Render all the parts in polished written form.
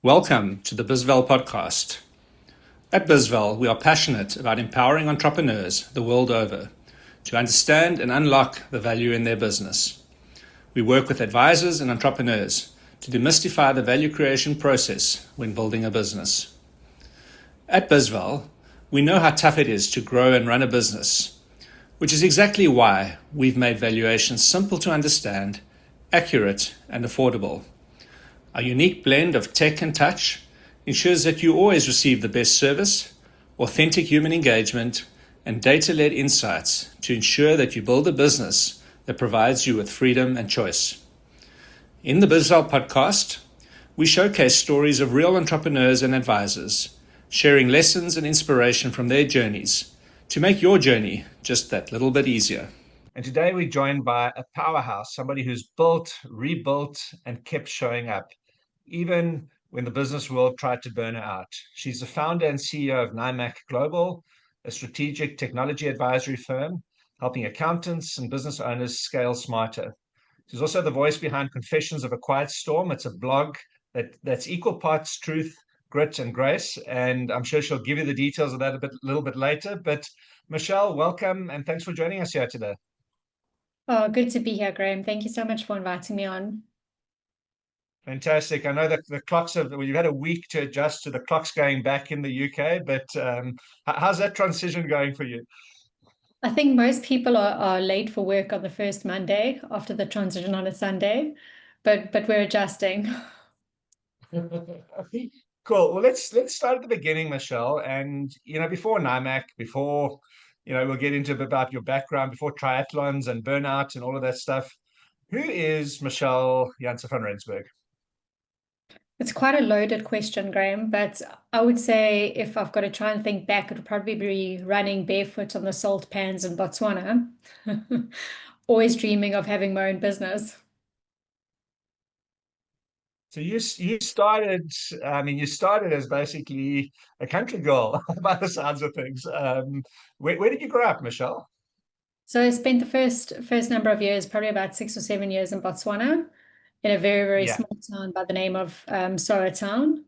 Welcome to the bizval podcast. At bizval, we are passionate about empowering entrepreneurs the world over to understand and unlock the value in their business. We work with advisors and entrepreneurs to demystify the value creation process when building a business. At bizval, we know how tough it is to grow and run a business, which is exactly why we've made valuations simple to understand, accurate, and affordable. Our unique blend of tech and touch ensures that you always receive the best service, authentic human engagement, and data-led insights to ensure that you build a business that provides you with freedom and choice. In the bizval podcast, we showcase stories of real entrepreneurs and advisors, sharing lessons and inspiration from their journeys to make your journey just that little bit easier. And today we're joined by a powerhouse, somebody who's built, rebuilt, and kept showing up, even when the business world tried to burn her out. She's the founder and CEO of NIMAC Global, a strategic technology advisory firm, helping accountants and business owners scale smarter. She's also the voice behind Confessions of a Quiet Storm. It's a blog that's equal parts truth, grit, and grace. And I'm sure she'll give you the details of that a little bit later. But Michelle, welcome, and thanks for joining us here today. Oh, good to be here, Graham. Thank you so much for inviting me on. Fantastic. I know that the clocks have, well, you've had a week to adjust to the clocks going back in the UK, but how's that transition going for you? I think most people are late for work on the first Monday after the transition on a Sunday, but we're adjusting. Cool. Well, let's start at the beginning, Michelle. And before NIMAC, before we'll get into a bit about your background, before triathlons and burnout and all of that stuff. Who is Michelle Janse van Rensburg? It's quite a loaded question, Graham, but I would say if I've got to try and think back, it would probably be running barefoot on the salt pans in Botswana. Always dreaming of having my own business. So you started, I mean, you started as basically a country girl by the sounds of things. Where did you grow up, Michelle? So I spent the first number of years, probably about 6 or 7 years in Botswana, in a very, very Yeah. small town by the name of Town,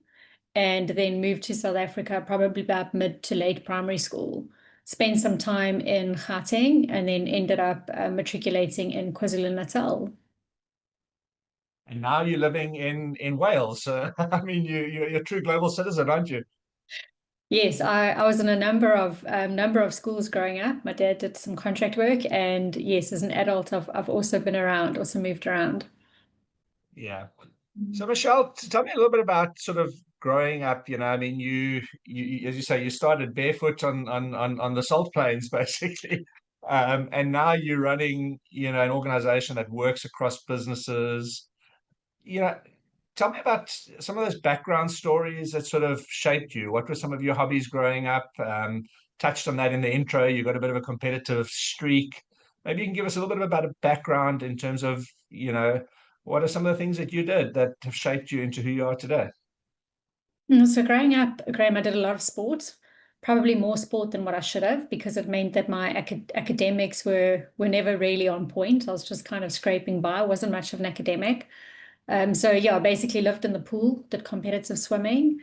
and then moved to South Africa, probably about mid to late primary school. Spent some time in Gauteng, and then ended up matriculating in KwaZulu-Natal. And now you're living in Wales. I mean, you're a true global citizen, aren't you? Yes, I was in a number of schools growing up. My dad did some contract work, and yes, as an adult, I've also been around, also moved around. Yeah. So Michelle, tell me a little bit about sort of growing up. I mean, as you say, you started barefoot on the salt plains, basically, and now you're running, an organization that works across businesses. You know, Tell me about some of those background stories that sort of shaped you. What were some of your hobbies growing up? Touched on that in the intro. You got a bit of a competitive streak. Maybe you can give us a little bit about a background in terms of, what are some of the things that you did that have shaped you into who you are today? So growing up, Graham, I did a lot of sport, probably more sport than what I should have, because it meant that my academics were never really on point. I was just kind of scraping by. I wasn't much of an academic. So yeah, I basically lived in the pool, did competitive swimming,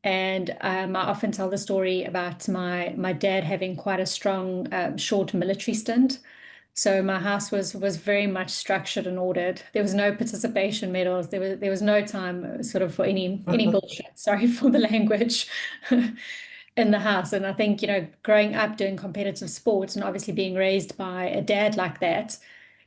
and I often tell the story about my dad having quite a strong short military stint. So my house was very much structured and ordered. There was no participation medals. There was no time sort of for any bullshit. Sorry for the language in the house. And I think, growing up doing competitive sports and obviously being raised by a dad like that,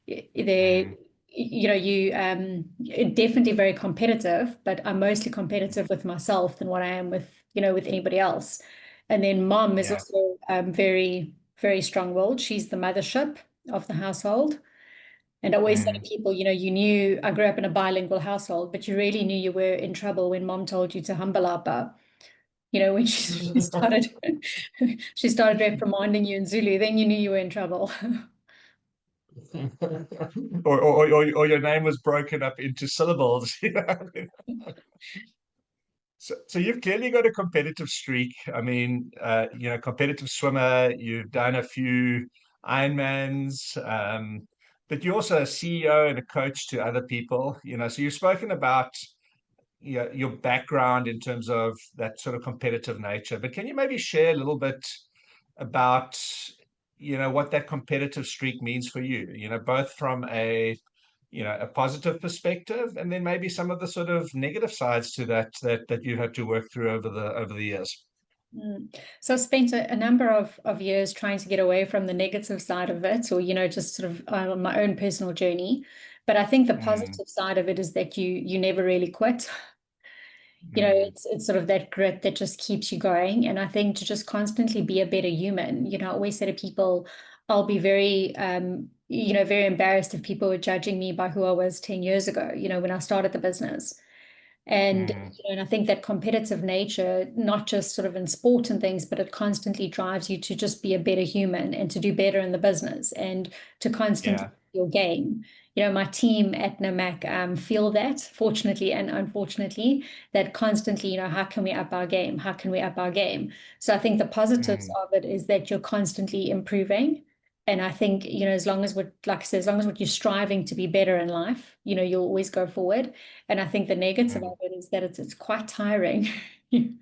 there, Mm, you're definitely very competitive, but I'm mostly competitive with myself than what I am with anybody else. And then mom is yeah. also very, very strong-willed. She's the mothership of the household. And I always say to Mm. people, you knew I grew up in a bilingual household, but you really knew you were in trouble when mom told you to humble up. When she started she started reprimanding you in Zulu, then you knew you were in trouble. or your name was broken up into syllables. So you've clearly got a competitive streak. I mean, competitive swimmer. You've done a few Ironmans, but you're also a CEO and a coach to other people. So you've spoken about your background in terms of that sort of competitive nature, but can you maybe share a little bit about, what that competitive streak means for you, both from a positive perspective, and then maybe some of the sort of negative sides to that you've had to work through over the years. So I spent a number of years trying to get away from the negative side of it, or, just sort of on my own personal journey. But I think the Mm, positive side of it is that you never really quit. mm, It's sort of that grit that just keeps you going. And I think to just constantly be a better human, I always say to people, I'll be very, very embarrassed if people were judging me by who I was 10 years ago, when I started the business. And, mm, and I think that competitive nature, not just sort of in sport and things, but it constantly drives you to just be a better human and to do better in the business and to constantly yeah. up your game. My team at Namac feel that, fortunately and unfortunately, that constantly, how can we up our game? How can we up our game? So I think the positives Mm, of it is that you're constantly improving. And I think, as long as like I said, as long as what you're striving to be better in life, you'll always go forward. And I think the negative mm, of it is that it's quite tiring. mm,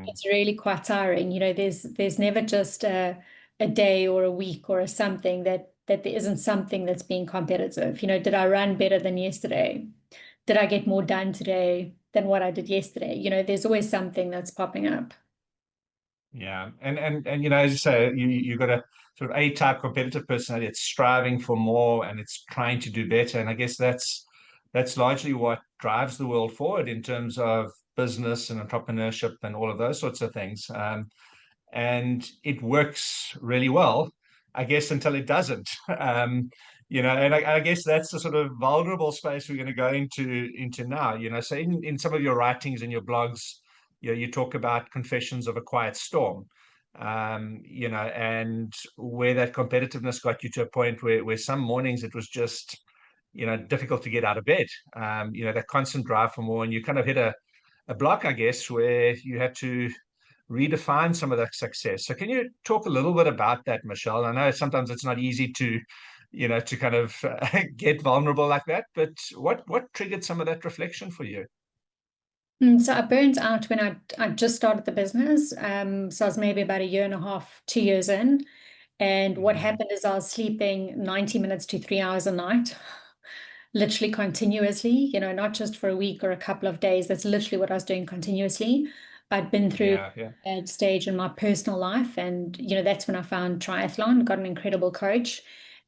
It's really quite tiring. There's never just a day or a week or a something that there isn't something that's being competitive. Did I run better than yesterday? Did I get more done today than what I did yesterday? There's always something that's popping up. yeah. And as you say, you got a sort of A-type competitive personality. It's striving for more and it's trying to do better. And I guess that's largely what drives the world forward in terms of business and entrepreneurship and all of those sorts of things. And it works really well, I guess, until it doesn't. And I guess that's the sort of vulnerable space we're going to go into now. So in some of your writings and your blogs, you talk about confessions of a quiet storm. And where that competitiveness got you to a point where some mornings it was just, difficult to get out of bed. That constant drive for more, and you kind of hit a block, I guess, where you had to redefine some of that success. So can you talk a little bit about that, Michelle? I know sometimes it's not easy to kind of get vulnerable like that, but what triggered some of that reflection for you? So I burnt out when I just started the business. So I was maybe about a year and a half, 2 years in. And what Mm, happened is I was sleeping 90 minutes to 3 hours a night, literally continuously, not just for a week or a couple of days. That's literally what I was doing continuously. I'd been through yeah, yeah. a bad stage in my personal life, and that's when I found triathlon, got an incredible coach,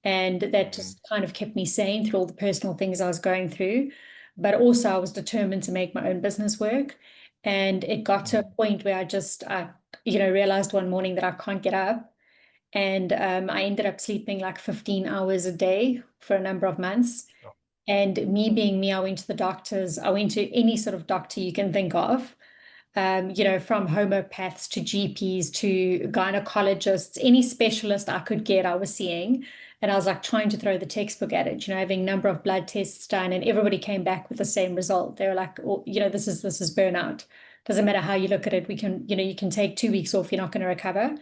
and that Mm, just kind of kept me sane through all the personal things I was going through. But also, I was determined to make my own business work, and it got to a mm, point where I realized one morning that I can't get up. And I ended up sleeping like 15 hours a day for a number of months. sure. And me being me, I went to the doctors. I went to any sort of doctor you can think of, from homeopaths to GPs to gynecologists, any specialist I could get, I was seeing. And I was like trying to throw the textbook at it, having a number of blood tests done, and everybody came back with the same result. They were like, oh, this is burnout. Doesn't matter how you look at it. You can take 2 weeks off, you're not going to recover.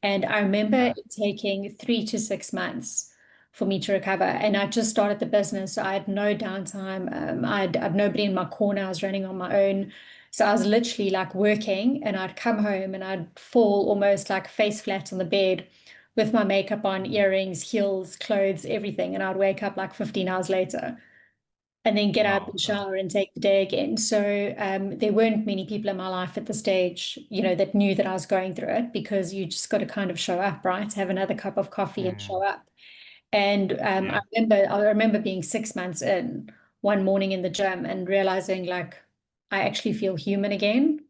And I remember Yeah. it taking 3 to 6 months for me to recover. And I just started the business, so I had no downtime. I'd nobody in my corner. I was running on my own. So I was literally like working, and I'd come home and I'd fall almost like face flat on the bed with my makeup on, Mm, earrings, heels, clothes, everything. And I'd wake up like 15 hours later and then get up wow. and shower and take the day again. So there weren't many people in my life at the stage, that knew that I was going through it, because you just got to kind of show up, right? Have another cup of coffee and show Mm, up. And yeah. I remember being 6 months in one morning in the gym and realizing like I actually feel human again.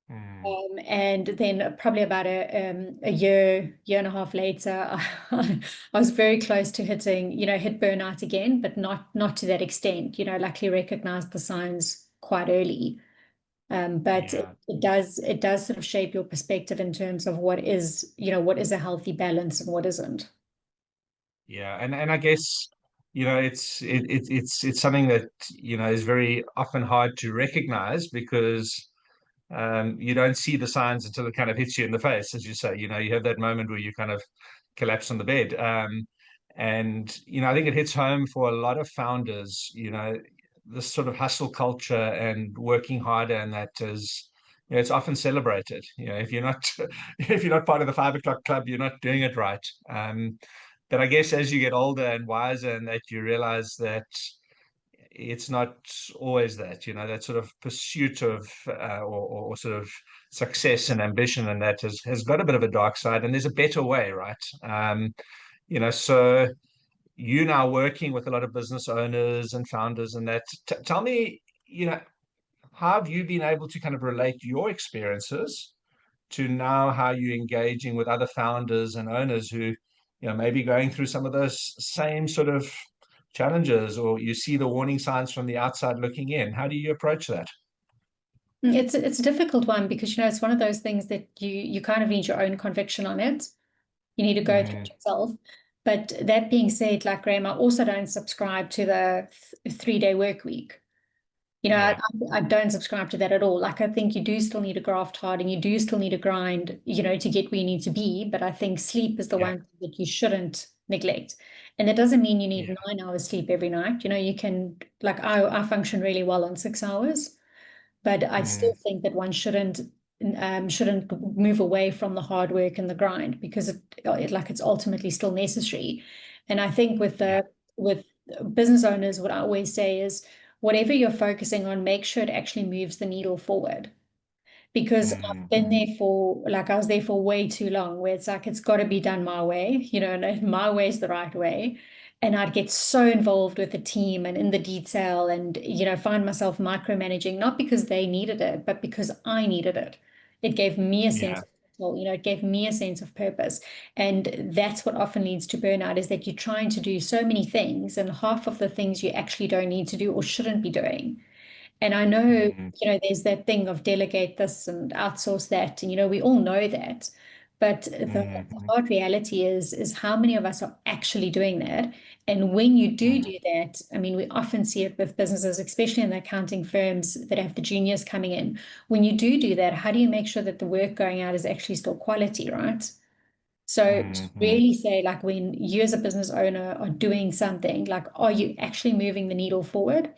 Mm, And then probably about a year and a half later, I was very close to hit burnout again, but not to that extent. Luckily recognized the signs quite early. But yeah. it does sort of shape your perspective in terms of what is a healthy balance and what isn't. Yeah. And I guess, it's something that, is very often hard to recognize because you don't see the signs until it kind of hits you in the face, as you say. You have that moment where you kind of collapse on the bed. And I think it hits home for a lot of founders. this sort of hustle culture and working harder, and that is, it's often celebrated. If you're not if you're not part of the 5 o'clock club, you're not doing it right. But I guess as you get older and wiser, and that you realize that it's not always that, that sort of pursuit of or sort of success and ambition, and that has got a bit of a dark side, and there's a better way, right? So you now working with a lot of business owners and founders, and that tell me, how have you been able to kind of relate your experiences to now how you're engaging with other founders and owners who, maybe going through some of those same sort of challenges, or you see the warning signs from the outside looking in? How do you approach that? It's a difficult one because it's one of those things that you kind of need your own conviction on it. You need to go through it yourself. But that being said, like Graham, I also don't subscribe to the 3-day work week. Yeah. I don't subscribe to that at all. Like, I think you do still need to graft hard and you do still need to grind, to get where you need to be. But I think sleep is the Yeah. one thing that you shouldn't neglect. And that doesn't mean you need Yeah. 9 hours sleep every night. You can, like, I function really well on 6 hours, but I still think that one shouldn't move away from the hard work and the grind because it's ultimately still necessary. And I think Yeah. with business owners, what I always say is whatever you're focusing on, make sure it actually moves the needle forward. Because I've been there I was there for way too long, where it's like, it's got to be done my way, and my way is the right way. And I'd get so involved with the team and in the detail and, find myself micromanaging, not because they needed it, but because I needed it. It gave me a sense Yeah. of control, it gave me a sense of purpose. And that's what often leads to burnout, is that you're trying to do so many things and half of the things you actually don't need to do or shouldn't be doing. And I know, there's that thing of delegate this and outsource that. And, we all know that. But the hard reality is how many of us are actually doing that? And when you do that, I mean, we often see it with businesses, especially in the accounting firms that have the juniors coming in. When you do that, how do you make sure that the work going out is actually still quality, right? So to really say, like, when you as a business owner are doing something, like, are you actually moving the needle forward?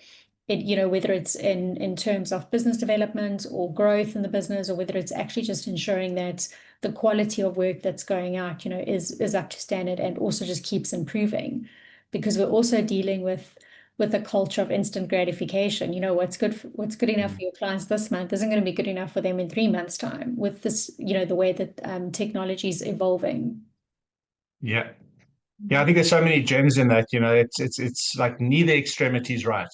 Whether it's in terms of business development or growth in the business, or whether it's actually just ensuring that the quality of work that's going out, is up to standard and also just keeps improving. Because we're also dealing with a culture of instant gratification. What's good enough for your clients this month isn't going to be good enough for them in 3 months' time with this, the way that technology is evolving. Yeah. Yeah, I think there's so many gems in that. It's like neither extremity is right.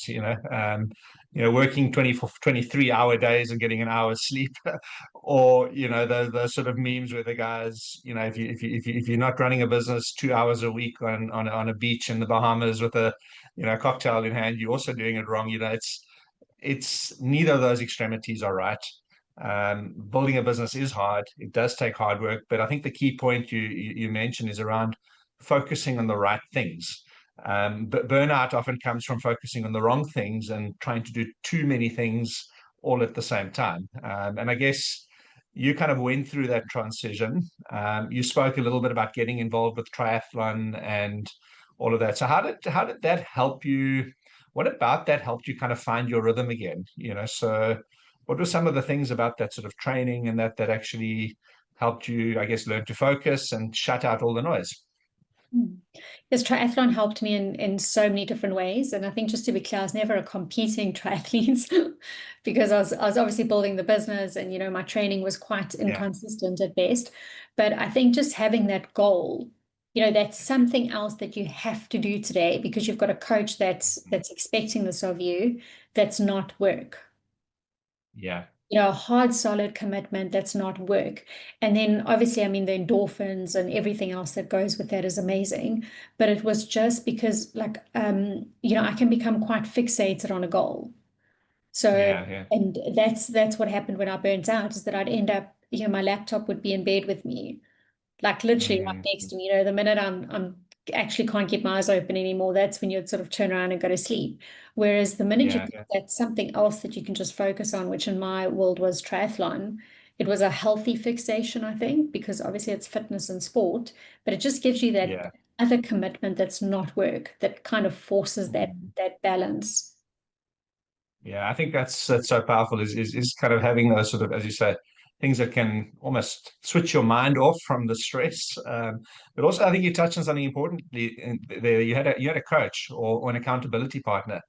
Working 24, 23-hour days and getting an hour's sleep, or those sort of memes where the guys, if you're not running a business 2 hours a week on a beach in the Bahamas with a cocktail in hand, you're also doing it wrong. It's neither of those extremities are right. Building a business is hard. It does take hard work, but I think the key point you mentioned is around focusing on the right things. But burnout often comes from focusing on the wrong things and trying to do too many things all at the same time. And I guess you kind of went through that transition. You spoke a little bit about getting involved with triathlon and all of that. So how did that help you? What about that helped you kind of find your rhythm again? So what were some of the things about that sort of training and that actually helped you, I guess, learn to focus and shut out all the noise? This triathlon helped me in so many different ways. And I think, just to be clear, I was never a competing triathlete because I was obviously building the business and, my training was quite Yeah. inconsistent at best. But I think just having that goal, that's something else that you have to do today because you've got a coach that's expecting this of you, that's not work. Yeah. A hard, solid commitment that's not work. And then obviously, I mean, the endorphins and everything else that goes with that is amazing. But it was just because, like, I can become quite fixated on a goal. So, Yeah. Yeah. and that's what happened when I burnt out, is that I'd end up, my laptop would be in bed with me, like literally right next to me. The minute I'm actually can't keep my eyes open anymore, that's when you'd sort of turn around and go to sleep. Whereas the minute you Yeah. get Yeah. that something else that you can just focus on, which in my world was triathlon, it was a healthy fixation, I think, because obviously it's fitness and sport, but it just gives you that Yeah. other commitment that's not work, that kind of forces that balance. Yeah, I think that's so powerful is kind of having those sort of, as you say, things that can almost switch your mind off from the stress. But also, I think you touched on something importantly there. You had a coach or an accountability partner,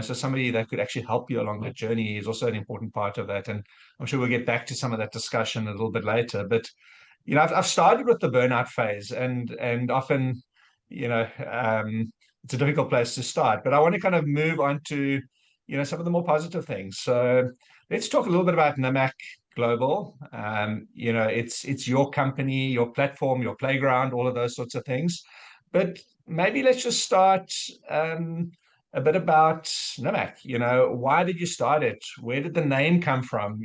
so somebody that could actually help you along the journey is also an important part of that. And I'm sure we'll get back to some of that discussion a little bit later. But I've started with the burnout phase, and often, it's a difficult place to start. But I want to kind of move on to, some of the more positive things. So let's talk a little bit about Namac Global. It's your company, your platform, your playground, all of those sorts of things. But maybe let's just start a bit about Namac. Why did you start it? Where did the name come from?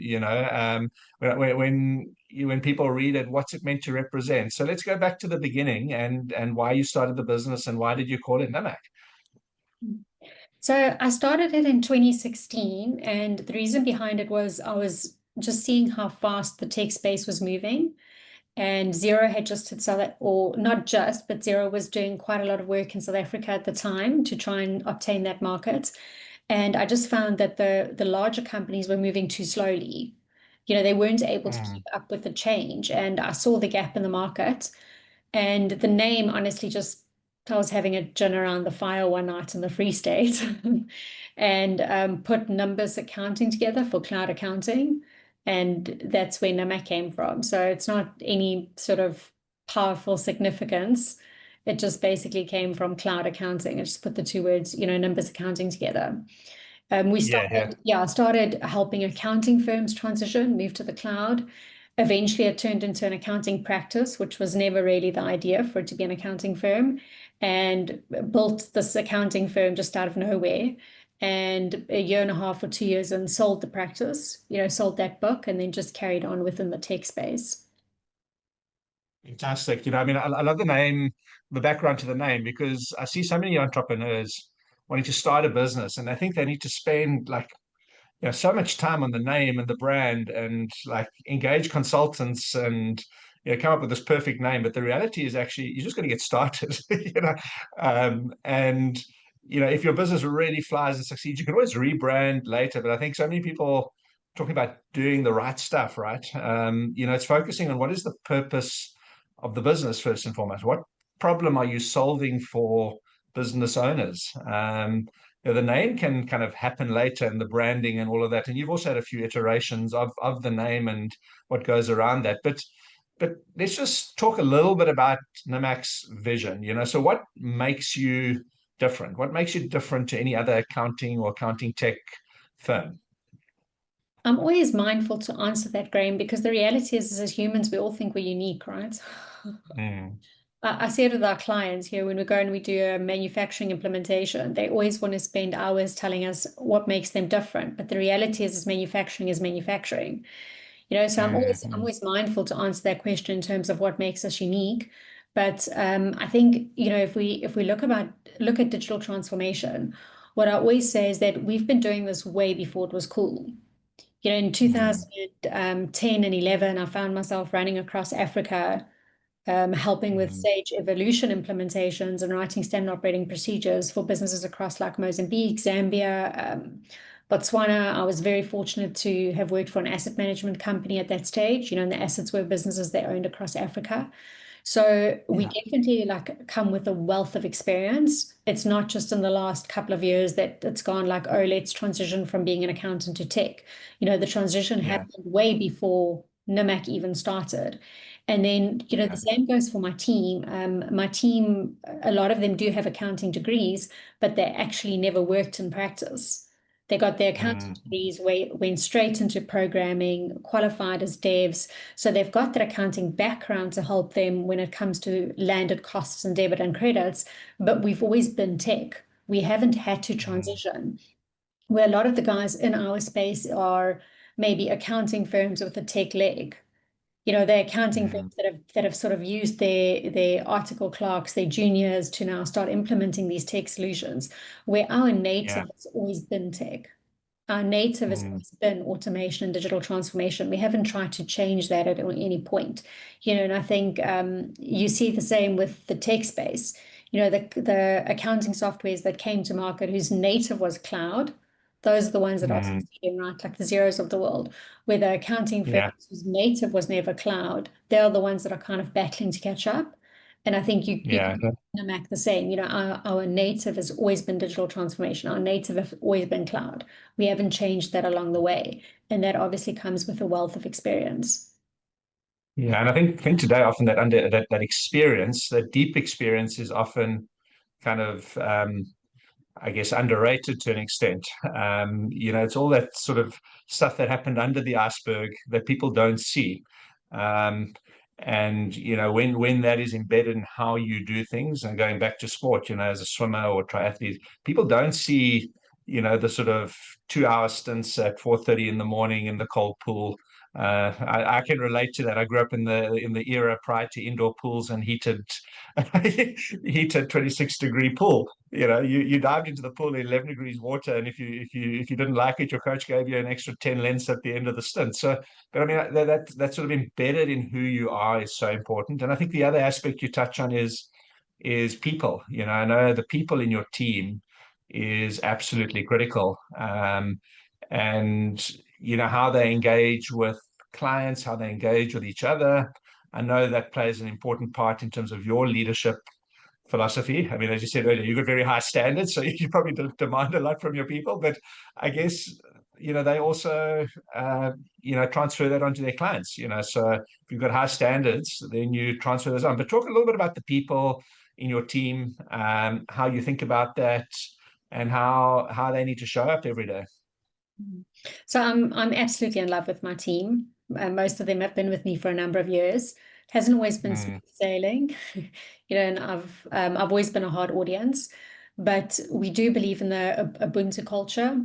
When people read it, what's it meant to represent? So let's go back to the beginning and why you started the business and why did you call it Namac? So I started it in 2016, and the reason behind it was I was just seeing how fast the tech space was moving. And Zero had just hit or not just, but Zero was doing quite a lot of work in South Africa at the time to try and obtain that market. And I just found that the larger companies were moving too slowly. They weren't able to Mm. keep up with the change. And I saw the gap in the market. And the name, honestly, just I was having a gin around the fire one night in the Free State and put numbers accounting together for cloud accounting. And that's where NAMA came from. So it's not any sort of powerful significance. It just basically came from cloud accounting. I just put the two words, numbers accounting together. Yeah, yeah. I started helping accounting firms transition, move to the cloud. Eventually, it turned into an accounting practice, which was never really the idea for it to be an accounting firm, and built this accounting firm just out of nowhere. And a year and a half or 2 years and sold the practice, sold that book, and then just carried on within the tech space. Fantastic. I mean, I love the name, the background to the name, because I see so many entrepreneurs wanting to start a business and I think they need to spend like so much time on the name and the brand and like engage consultants and come up with this perfect name. But the reality is actually you're just going to get started, and if your business really flies and succeeds, you can always rebrand later. But I think so many people talking about doing the right stuff, right? It's focusing on what is the purpose of the business first and foremost. What problem are you solving for business owners? The name can kind of happen later and the branding and all of that. And you've also had a few iterations of the name and what goes around that. But let's just talk a little bit about Namac's vision. So what makes you different? What makes you different to any other accounting or accounting tech firm? I'm always mindful to answer that, Graham, because the reality is, as humans, we all think we're unique, right? Mm, I see it with our clients here when we go and we do a manufacturing implementation. They always want to spend hours telling us what makes them different. But the reality is manufacturing is manufacturing. So I'm mm, always mindful to answer that question in terms of what makes us unique. But I think, if we look at digital transformation, what I always say is that we've been doing this way before it was cool. In mm, 2010 and 11, I found myself running across Africa, helping with mm. stage evolution implementations and writing standard operating procedures for businesses across like Mozambique, Zambia, Botswana. I was very fortunate to have worked for an asset management company at that stage, and the assets were businesses they owned across Africa. So we Yeah. definitely like come with a wealth of experience. It's not just in the last couple of years that it's gone like, oh, let's transition from being an accountant to tech. The transition Yeah. happened way before NIMAC even started. And then, the Yeah. same goes for my team. My team, a lot of them do have accounting degrees, but they actually never worked in practice. They got their accounting Mm, degrees, went straight into programming, qualified as devs. So they've got that accounting background to help them when it comes to landed costs and debit and credits. But we've always been tech. We haven't had to mm, transition. Where a lot of the guys in our space are maybe accounting firms with a tech leg. They're accounting mm. firms that have sort of used their article clerks, their juniors to now start implementing these tech solutions, where our Yeah. native has always been tech. Our native has Mm, always been automation and digital transformation. We haven't tried to change that at any point. And I think you see the same with the tech space. The accounting softwares that came to market whose native was cloud, Those are the ones that are Mm, succeeding, right? Like the Xeros of the world, where the accounting yeah, firms whose native was never cloud, they're the ones that are kind of battling to catch up. And I think you yeah. can make the same. Our native has always been digital transformation. Our native have always been cloud. We haven't changed that along the way. And that obviously comes with a wealth of experience. Yeah, and I think today often that experience, that deep experience, is often kind of I guess underrated to an extent. It's all that sort of stuff that happened under the iceberg that people don't see. Um, and when that is embedded in how you do things, and going back to sport, as a swimmer or triathlete, people don't see, the sort of 2 hour stints at 4:30 in the morning in the cold pool. I can relate to that. I grew up in the era prior to indoor pools and heated 26-degree pool. You dived into the pool at 11 degrees water, and if you didn't like it, your coach gave you an extra 10 lengths at the end of the stint. So, but I mean, that sort of embedded in who you are is so important. And I think the other aspect you touch on is people. I know the people in your team is absolutely critical. And how they engage with clients, how they engage with each other. I know that plays an important part in terms of your leadership philosophy. I mean, as you said earlier, you've got very high standards, so you probably demand a lot from your people. But I guess they also transfer that onto their clients. So if you've got high standards, then you transfer those on. But talk a little bit about the people in your team, how you think about that, and how they need to show up every day. So I'm absolutely in love with my team. Most of them have been with me for a number of years. It hasn't always been smooth Mm, sailing, and I've always been a hard audience, but we do believe in the Ubuntu culture.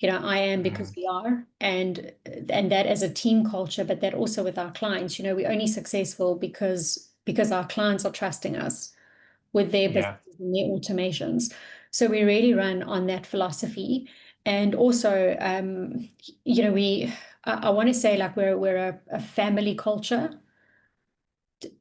I am because mm, we are, and that as a team culture, but that also with our clients. We're only successful because our clients are trusting us with their yeah. businesses and their automations. So we really run on that philosophy. And also, I want to say like we're a family culture,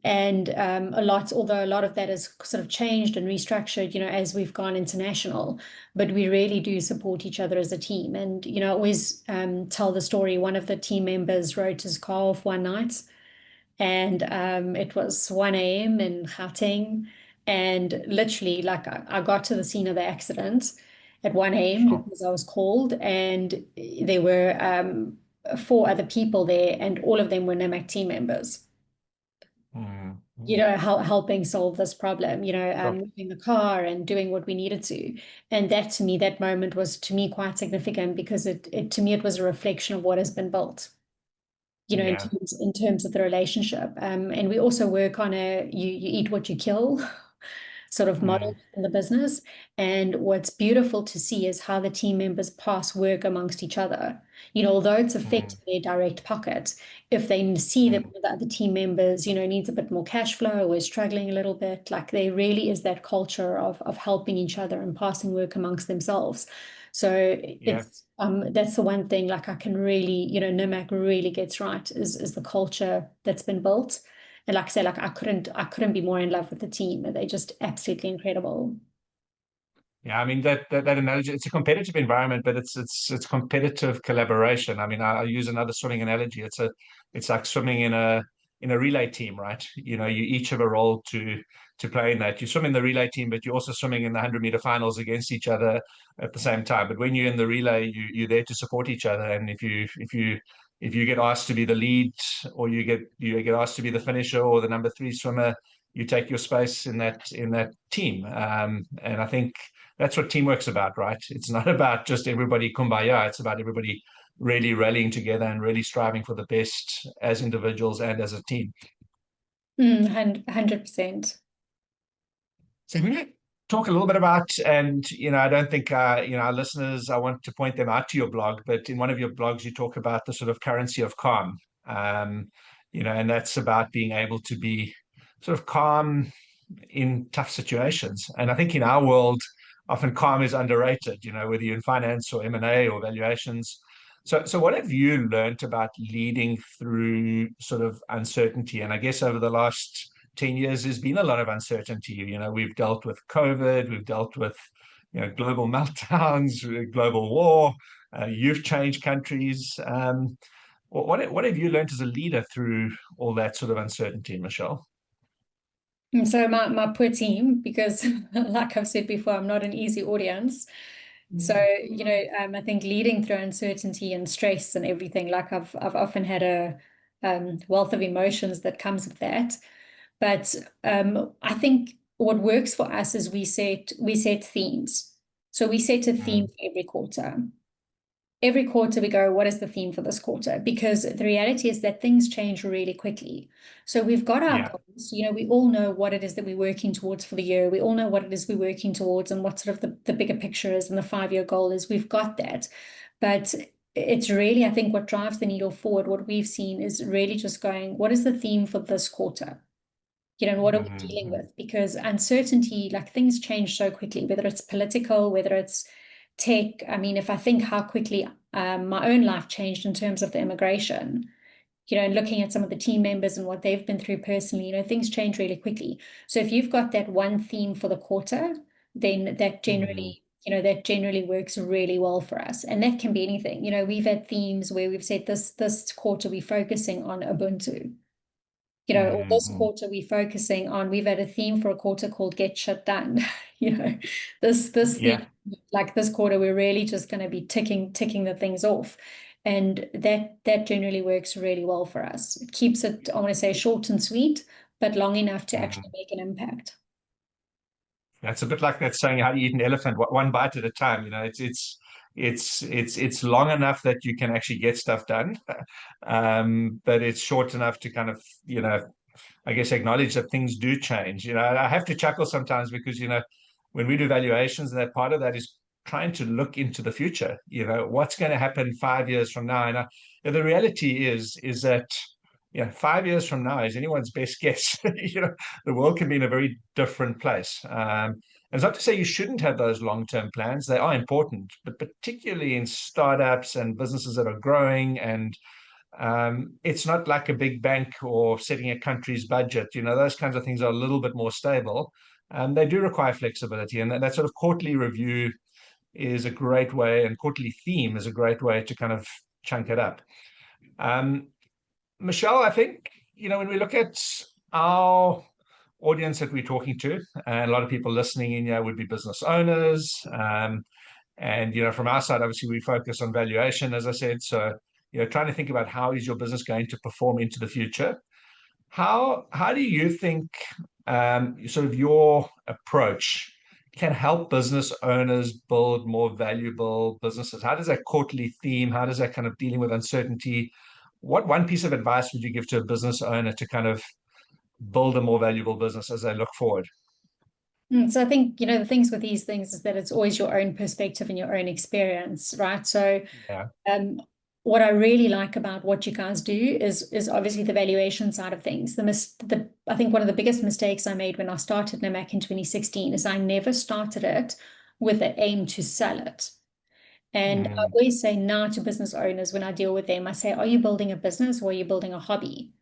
and although a lot of that has sort of changed and restructured, as we've gone international, but we really do support each other as a team. And I always tell the story. One of the team members wrote his car off one night, and it was 1 a.m. in Gauteng, and literally like I got to the scene of the accident at 1 a.m. Sure. because I was called, and there were four other people there, and all of them were NAMAC team members. Mm, mm, Helping solve this problem, sure. moving the car and doing what we needed to. And that to me, that moment was to me quite significant because it to me, it was a reflection of what has been built, Yeah. in terms of the relationship. And we also work on a you eat what you kill sort of Mm, model in the business. And what's beautiful to see is how the team members pass work amongst each other. Although it's mm, affecting their direct pocket, if they see that mm, one of the other team members, needs a bit more cash flow or is struggling a little bit, like there really is that culture of helping each other and passing work amongst themselves. So yeah. that's the one thing like I can really, NIMAC really gets right is the culture that's been built. And like I said, like I couldn't be more in love with the team. They're just absolutely incredible. Yeah, I mean that analogy. It's a competitive environment, but it's competitive collaboration. I mean, I use another swimming analogy. It's like swimming in a relay team, right? You each have a role to play in that. You swim in the relay team, but you're also swimming in the 100-meter finals against each other at the same time. But when you're in the relay, you're there to support each other. And if you get asked to be the lead, or you get asked to be the finisher or the number three swimmer, you take your space in that team. And I think that's what teamwork's about, right? It's not about just everybody kumbaya. It's about everybody really rallying together and really striving for the best as individuals and as a team. 100%. So we to talk a little bit about, and I don't think our listeners, I want to point them out to your blog, but in one of your blogs, you talk about the sort of currency of calm, and that's about being able to be sort of calm in tough situations. And I think in our world, often calm is underrated, whether you're in finance or M&A or valuations. So what have you learned about leading through sort of uncertainty? And I guess over the last 10 years, there's been a lot of uncertainty. We've dealt with COVID, we've dealt with, global meltdowns, global war. You've changed countries. What have you learned as a leader through all that sort of uncertainty, Michelle? And so my poor team, because like I've said before, I'm not an easy audience. So, I think leading through uncertainty and stress and everything, like I've often had a wealth of emotions that comes with that. But I think what works for us is we set themes. So we set a theme Mm, for every quarter. Every quarter we go, what is the theme for this quarter? Because the reality is that things change really quickly. So we've got our yeah. goals, we all know what it is that we're working towards for the year. We all know what it is we're working towards and what sort of the bigger picture is and the 5-year goal is. We've got that. But it's really, I think, what drives the needle forward, what we've seen is really just going, what is the theme for this quarter? And what are we dealing Mm-hmm. with? Because uncertainty, like things change so quickly, whether it's political, whether it's tech. I mean, if I think how quickly my own life changed in terms of the immigration, and looking at some of the team members and what they've been through personally, things change really quickly. So if you've got that one theme for the quarter, then Mm-hmm. that generally works really well for us. And that can be anything. We've had themes where we've said this quarter we're focusing on Ubuntu. Or this Mm-hmm. quarter we've had a theme for a quarter called Get Shit Done. You know, this theme, Yeah. like this quarter, we're really just going to be ticking the things off. And that generally works really well for us. It keeps it, I want to say, short and sweet, but long enough to actually Mm-hmm. make an impact. It's a bit like that saying, "How do you eat an elephant? One bite at a time." It's long enough that you can actually get stuff done, but it's short enough to kind of, I guess, acknowledge that things do change. I have to chuckle sometimes because, when we do valuations, and that part of that is trying to look into the future. What's going to happen 5 years from now? And the reality is that, 5 years from now is anyone's best guess. The world can be in a very different place. And it's not to say you shouldn't have those long-term plans. They are important, but particularly in startups and businesses that are growing and it's not like a big bank or setting a country's budget. Those kinds of things are a little bit more stable. They do require flexibility, and that sort of quarterly review is a great way, and quarterly theme is a great way to kind of chunk it up. Um, Michelle, I think, when we look at our audience that we're talking to, and a lot of people listening in here would be business owners. And from our side, obviously, we focus on valuation, as I said. So, trying to think about how is your business going to perform into the future. How do you think sort of your approach can help business owners build more valuable businesses? How does that quarterly theme, how does that kind of dealing with uncertainty? What one piece of advice would you give to a business owner to kind of build a more valuable business as they look forward? So I think, the things with these things is that it's always your own perspective and your own experience, right? So Yeah. Um, what I really like about what you guys do is obviously the valuation side of things. I think one of the biggest mistakes I made when I started Namac in 2016 is I never started it with the aim to sell it. And I Mm, always say now to business owners when I deal with them, I say, are you building a business or are you building a hobby?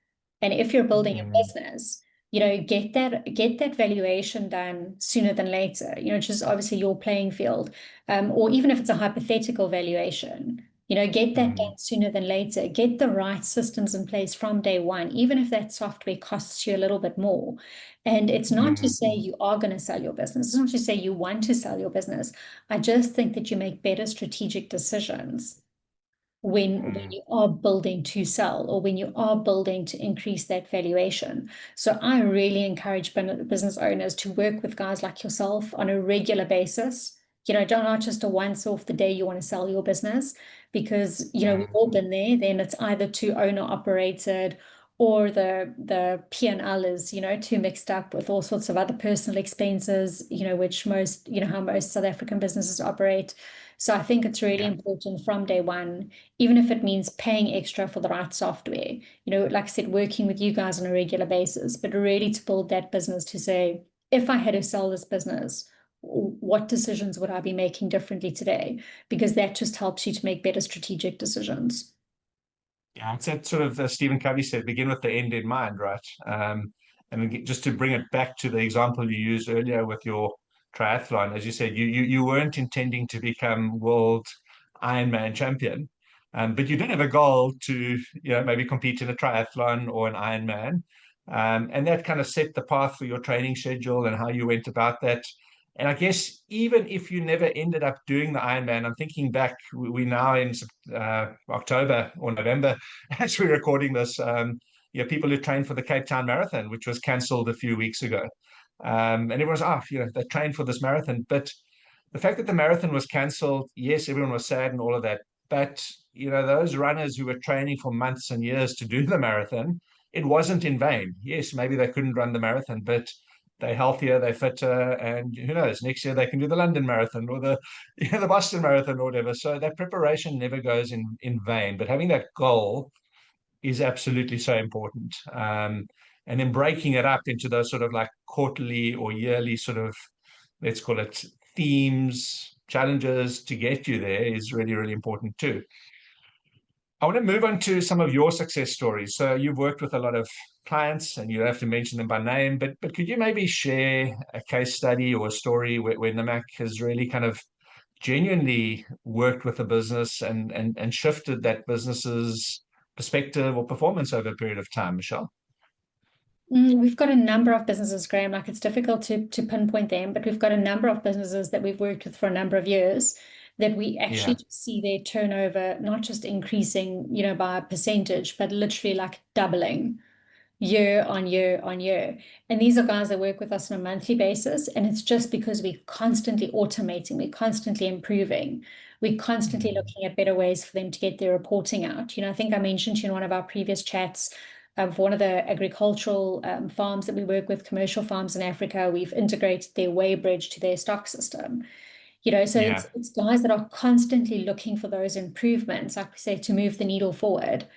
And if you're building a mm, business, get that valuation done sooner than later, which is obviously your playing field. Or even if it's a hypothetical valuation, get that mm, done sooner than later. Get the right systems in place from day one, even if that software costs you a little bit more. And it's not to mm, say you are going to sell your business. It's not to say you want to sell your business. I just think that you make better strategic decisions when mm, you are building to sell or when you are building to increase that valuation. So I really encourage business owners to work with guys like yourself on a regular basis. Don't not just a once off the day you want to sell your business, because we've mm, all been there. Then it's either too owner operated or the P&L is, too mixed up with all sorts of other personal expenses, which most, how most South African businesses operate. So I think it's really yeah. important from day one, even if it means paying extra for the right software, like I said, working with you guys on a regular basis, but really to build that business to say, if I had to sell this business, what decisions would I be making differently today? Because that just helps you to make better strategic decisions. Yeah, it's that sort of Stephen Covey said, begin with the end in mind, right? And just to bring it back to the example you used earlier with your triathlon, as you said, you weren't intending to become world Ironman champion. But you did have a goal to, maybe compete in a triathlon or an Ironman. And that kind of set the path for your training schedule and how you went about that. And I guess even if you never ended up doing the Ironman, I'm thinking back, we're now in October or November as we're recording this. People who trained for the Cape Town Marathon, which was cancelled a few weeks ago. And everyone's, they trained for this marathon. But the fact that the marathon was cancelled, yes, everyone was sad and all of that. But, those runners who were training for months and years to do the marathon, it wasn't in vain. Yes, maybe they couldn't run the marathon, but they're healthier, they're fitter, and who knows, next year they can do the London Marathon or the Boston Marathon or whatever. So that preparation never goes in vain. But having that goal is absolutely so important. And then breaking it up into those sort of like quarterly or yearly sort of, let's call it themes, challenges to get you there is really, really important too. I want to move on to some of your success stories. So you've worked with a lot of clients and you don't have to mention them by name, but could you maybe share a case study or a story where Namak has really kind of genuinely worked with a business and shifted that business's perspective or performance over a period of time, Michelle? We've got a number of businesses, Graham, like it's difficult to pinpoint them, but we've got a number of businesses that we've worked with for a number of years that we actually see their turnover not just increasing, by a percentage, but literally like doubling year on year on year. And these are guys that work with us on a monthly basis. And it's just because we're constantly automating, we're constantly improving, we're constantly looking at better ways for them to get their reporting out. I think I mentioned in one of our previous chats of one of the agricultural farms that we work with, commercial farms in Africa, we've integrated their weighbridge to their stock system. So it's guys that are constantly looking for those improvements, like we say, to move the needle forward.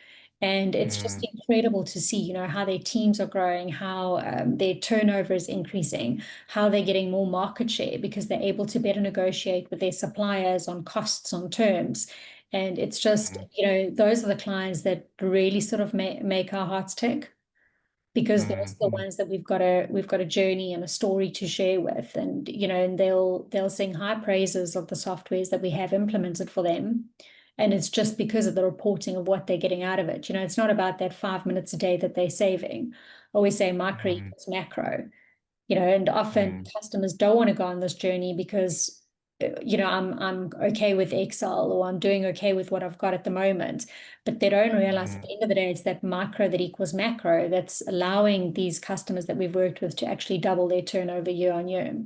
And it's just incredible to see, how their teams are growing, how their turnover is increasing, how they're getting more market share because they're able to better negotiate with their suppliers on costs, on terms. And it's just, those are the clients that really sort of make our hearts tick because those are the ones that we've got a journey and a story to share with, and and they'll sing high praises of the softwares that we have implemented for them, and it's just because of the reporting of what they're getting out of it. It's not about that 5 minutes a day that they're saving. I always say micro equals macro, and often customers don't want to go on this journey because I'm okay with Excel or I'm doing okay with what I've got at the moment. But they don't realize at the end of the day, it's that micro that equals macro that's allowing these customers that we've worked with to actually double their turnover year on year.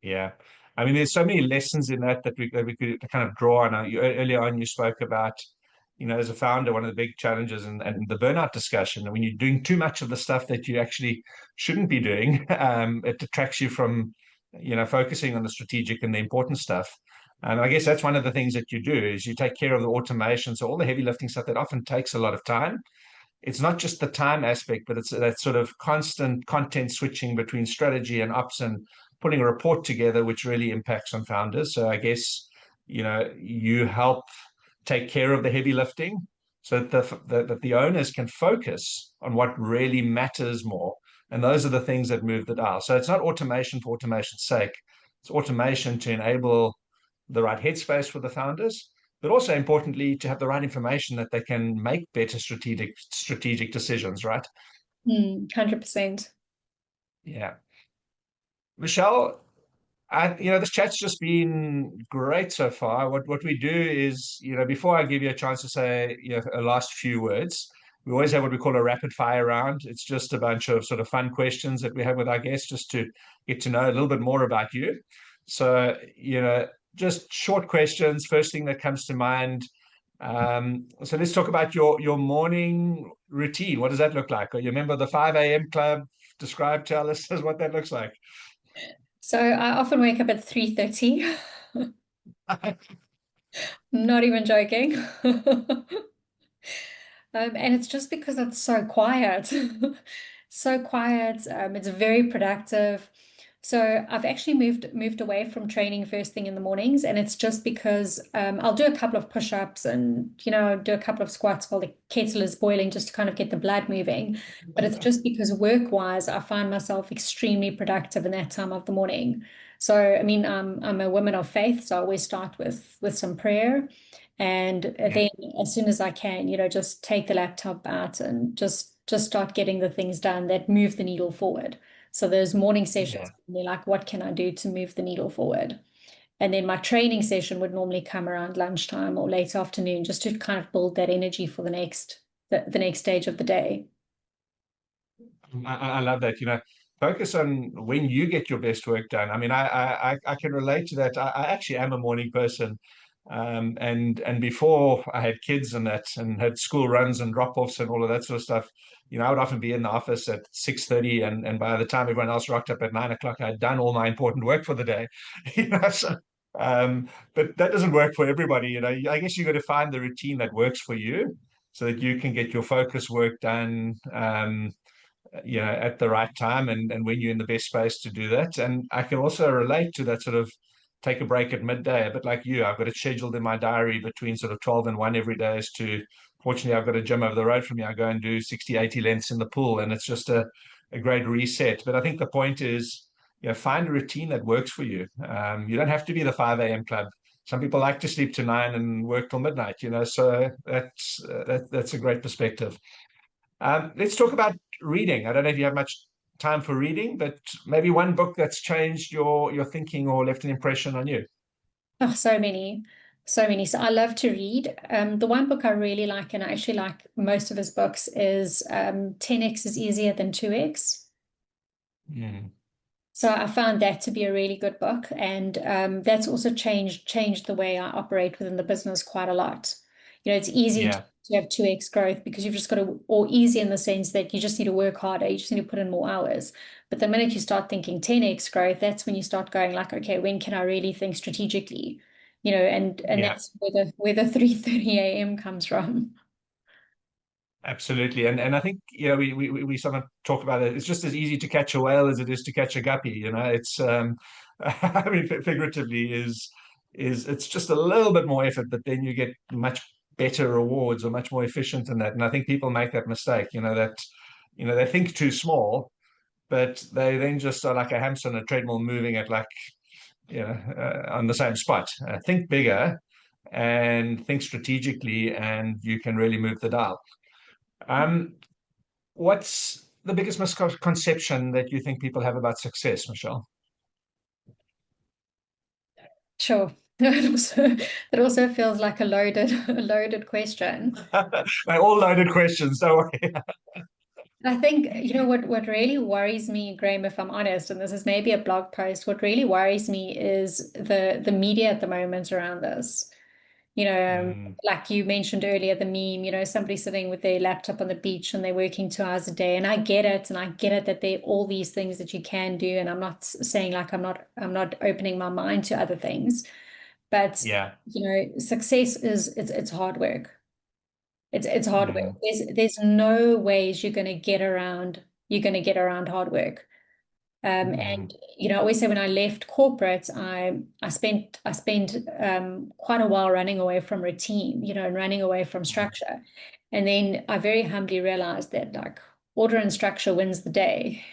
Yeah. I mean, there's so many lessons in that we could kind of draw on. Earlier on, you spoke about, as a founder, one of the big challenges and the burnout discussion. And when you're doing too much of the stuff that you actually shouldn't be doing, it detracts you from focusing on the strategic and the important stuff. And I guess that's one of the things that you do is you take care of the automation. So all the heavy lifting stuff that often takes a lot of time. It's not just the time aspect, but it's that sort of constant content switching between strategy and ops and putting a report together, which really impacts on founders. So I guess, you help take care of the heavy lifting so that the owners can focus on what really matters more. And those are the things that move the dial. So it's not automation for automation's sake. It's automation to enable the right headspace for the founders, but also importantly, to have the right information that they can make better strategic decisions, right? 100%. Yeah. Michelle, this chat's just been great so far. What we do is, before I give you a chance to say, a last few words, we always have what we call a rapid fire round. It's just a bunch of sort of fun questions that we have with our guests just to get to know a little bit more about you. So, just short questions. First thing that comes to mind. So let's talk about your morning routine. What does that look like? Are you a member of the 5 a.m. club? Tell us what that looks like. So I often wake up at 3:30. Not even joking. And it's just because it's so quiet. So quiet. It's very productive. So I've actually moved away from training first thing in the mornings, and it's just because I'll do a couple of push-ups and do a couple of squats while the kettle is boiling just to kind of get the blood moving. But it's just because work-wise, I find myself extremely productive in that time of the morning. So, I mean, I'm a woman of faith, so I always start with some prayer. And Yeah. then as soon as I can, just take the laptop out and just start getting the things done that move the needle forward. So those morning Yeah. sessions, they're like, what can I do to move the needle forward? And then my training session would normally come around lunchtime or late afternoon, just to kind of build that energy for the next stage of the day. I love that. Focus on when you get your best work done. I mean, I can relate to that. I actually am a morning person. And before I had kids and that, and had school runs and drop-offs and all of that sort of stuff, I would often be in the office at 6:30, and by the time everyone else rocked up at 9 o'clock, I'd done all my important work for the day. So, but that doesn't work for everybody. I guess you got to find the routine that works for you, so that you can get your focus work done. At the right time, and when you're in the best space to do that. And I can also relate to that sort of take a break at midday, a bit like you. I've got it scheduled in my diary between sort of 12 and 1 every day. Fortunately, I've got a gym over the road from me. I go and do 60, 80 lengths in the pool, and it's just a great reset. But I think the point is, find a routine that works for you. You don't have to be the 5 a.m. club. Some people like to sleep to 9 and work till midnight, so that's a great perspective. Let's talk about reading. I don't know if you have much time for reading, but maybe one book that's changed your thinking or left an impression on you. Oh, so many, so many. So I love to read. The one book I really like, and I actually like most of his books, is 10x is easier than 2x. Mm. So I found that to be a really good book, and that's also changed the way I operate within the business quite a lot. It's easy Yeah, to have 2x growth because you've just got to, or easy in the sense that you just need to work harder, you just need to put in more hours. But the minute you start thinking 10x growth, that's when you start going like, okay, when can I really think strategically? And yeah, that's where the 3:30 a.m. comes from. absolutely. And I think we sometimes talk about it. It's just as easy to catch a whale as it is to catch a guppy. It's I mean, figuratively is it's just a little bit more effort, but then you get much better rewards or much more efficient in that. And I think people make that mistake. They think too small, but they then just are like a hamster on a treadmill moving at like on the same spot. Think bigger and think strategically, and you can really move the dial. um, what's the biggest misconception that you think people have about success, Michelle? Sure. It also feels like a loaded a loaded question. They're all loaded questions, don't worry. I think, what really worries me, Graham, if I'm honest, and this is maybe a blog post, what really worries me is the media at the moment around this. Mm, Like you mentioned earlier, the meme, somebody sitting with their laptop on the beach and they're working 2 hours a day. And I get it, and I get it that there are all these things that you can do. And I'm not saying like I'm not opening my mind to other things, but yeah. success it's hard work. It's hard work. Mm, There's no ways you're gonna get around hard work. mm, And I always say when I left corporate, I spent quite a while running away from routine, and running away from structure. And then I very humbly realized that like order and structure wins the day,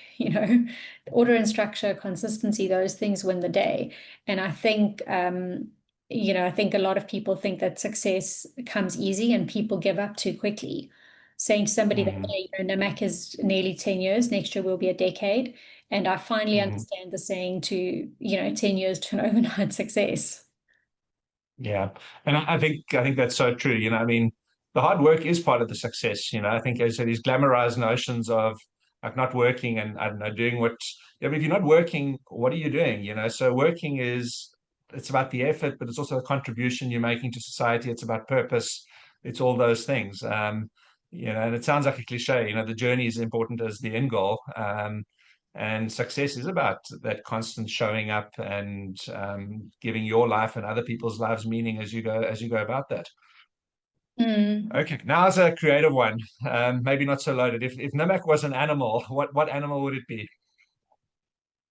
order and structure, consistency, those things win the day. And I think a lot of people think that success comes easy and people give up too quickly. Saying to somebody that, mm, Namak is nearly 10 years, next year will be a decade. And I finally mm. understand the saying to, 10 years to an overnight success. Yeah, and I think that's so true. I mean, the hard work is part of the success. I think as I said, these glamorized notions of like not working and I don't know doing what. I mean, if you're not working, what are you doing? So working it's about the effort, but it's also the contribution you're making to society. It's about purpose. It's all those things. And it sounds like a cliche. The journey is important as the end goal. And success is about that constant showing up and giving your life and other people's lives meaning as you go about that. Mm. Okay, now as a creative one, maybe not so loaded. If Namak was an animal, what animal would it be?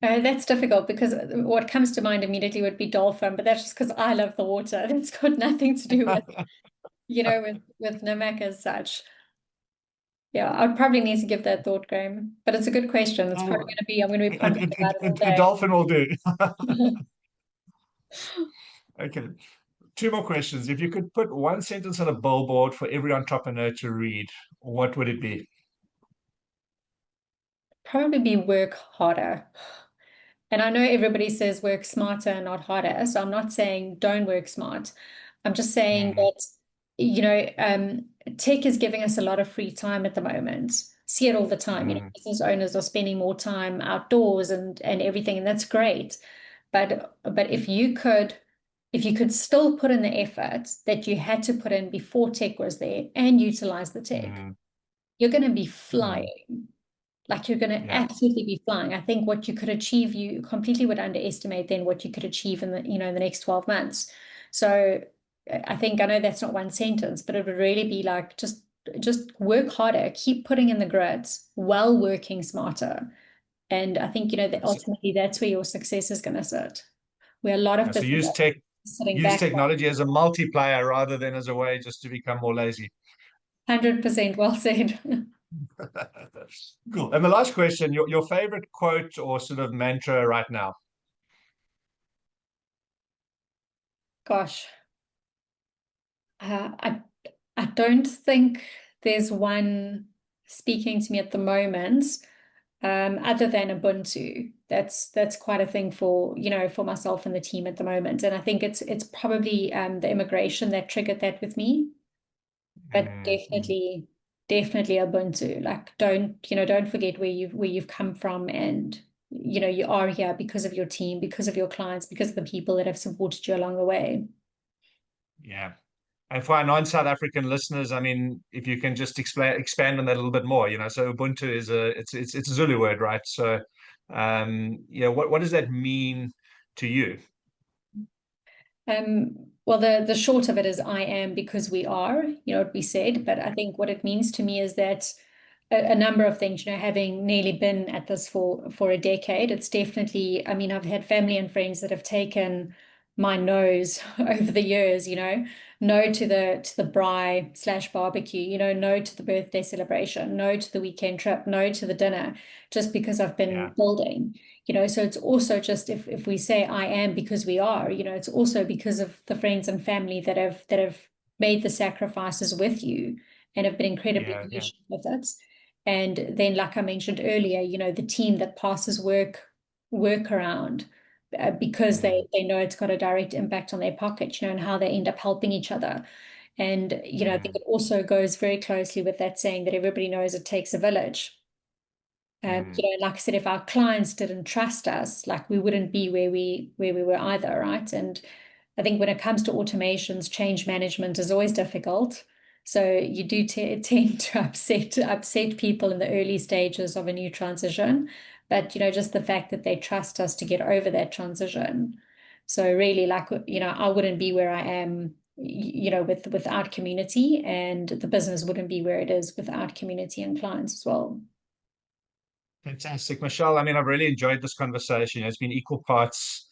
That's difficult because what comes to mind immediately would be dolphin, but that's just because I love the water. That's got nothing to do with, with Namak as such. Yeah, I'd probably need to give that thought, Graham. But it's a good question. It's probably Oh, going to be, I'm going to be pondering about it all a day. dolphin will do. Okay. Two more questions. If you could put one sentence on a billboard for every entrepreneur to read, what would it be? Probably be work harder. And I know everybody says work smarter, not harder. So I'm not saying don't work smart. I'm just saying Mm, that, tech is giving us a lot of free time at the moment. See it all the time. mm, Business owners are spending more time outdoors and everything, and that's great. But if you could still put in the effort that you had to put in before tech was there and utilize the tech, mm, you're going to be mm. flying. Like you're going to Yeah. absolutely be flying. I think what you could achieve, you completely would underestimate then what you could achieve in the next 12 months. So I know that's not one sentence, but it would really be like just work harder, keep putting in the grids while working smarter. And I think, that So, ultimately that's where your success is going to sit. Where a lot of so business sitting use back, technology as a multiplier rather than as a way just to become more lazy. 100% well said. Cool. And the last question, your favorite quote or sort of mantra right now? Gosh, I don't think there's one speaking to me at the moment, other than Ubuntu. That's quite a thing for myself and the team at the moment. And I think it's probably the immigration that triggered that with me. But Mm, mm. definitely Ubuntu. Like don't forget where you've come from, and you are here because of your team, because of your clients, because of the people that have supported you along the way. Yeah. And for our non-South African listeners, I mean, if you can just expand on that a little bit more, so Ubuntu is it's a Zulu word, right? So, what does that mean to you? Well, the short of it is I am because we are, what we said. But I think what it means to me is that a number of things, having nearly been at this for a decade, it's definitely, I mean, I've had family and friends that have taken my no's over the years, no to the braai slash barbecue, no to the birthday celebration, no to the weekend trip, no to the dinner, just because I've Yeah, been building. So it's also just if we say I am because we are, it's also because of the friends and family that have made the sacrifices with you and have been incredibly yeah, yeah. patient with it. And then, like I mentioned earlier, the team that passes work around because Mm, they know it's got a direct impact on their pocket, and how they end up helping each other. And I think mm, it also goes very closely with that saying that everybody knows it takes a village. mm. Like I said, if our clients didn't trust us, like we wouldn't be where we were either, right? And I think when it comes to automations, change management is always difficult. So you do tend to upset people in the early stages of a new transition, but just the fact that they trust us to get over that transition. So really, like I wouldn't be where I am, without community, and the business wouldn't be where it is without community and clients as well. Fantastic, Michelle. I mean, I've really enjoyed this conversation. It's been equal parts,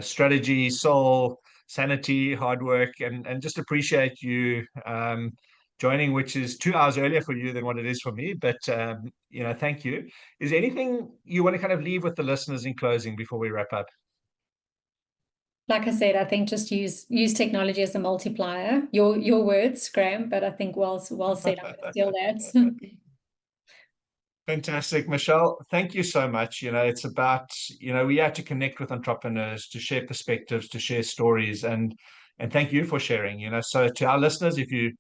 strategy, soul, sanity, hard work, and just appreciate you joining, which is 2 hours earlier for you than what it is for me. But thank you. Is there anything you want to kind of leave with the listeners in closing before we wrap up? Like I said, I think just use technology as a multiplier. Your words, Graham, but I think well said. I'm going to steal that. Fantastic, Michelle. Thank you so much. It's about, we have to connect with entrepreneurs, to share perspectives, to share stories, and thank you for sharing. So to our listeners, if you're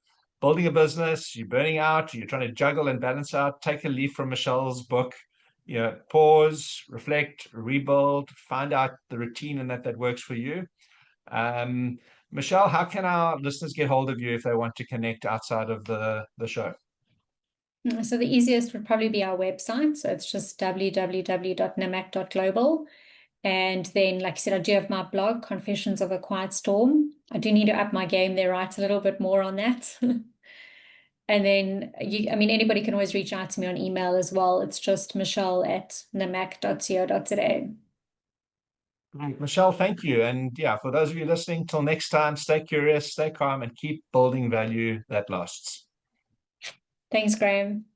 building a business, you're burning out, you're trying to juggle and balance out, take a leaf from Michelle's book. Pause, reflect, rebuild, find out the routine and that works for you. Michelle, how can our listeners get hold of you if they want to connect outside of the show? So the easiest would probably be our website. So it's just www.namac.global. And then, like I said, I do have my blog, Confessions of a Quiet Storm. I do need to up my game there, write a little bit more on that. And then anybody can always reach out to me on email as well. It's just michelle@namac.co.za. Right, Michelle, thank you. And yeah, for those of you listening, till next time, stay curious, stay calm, and keep building value that lasts. Thanks, Graham.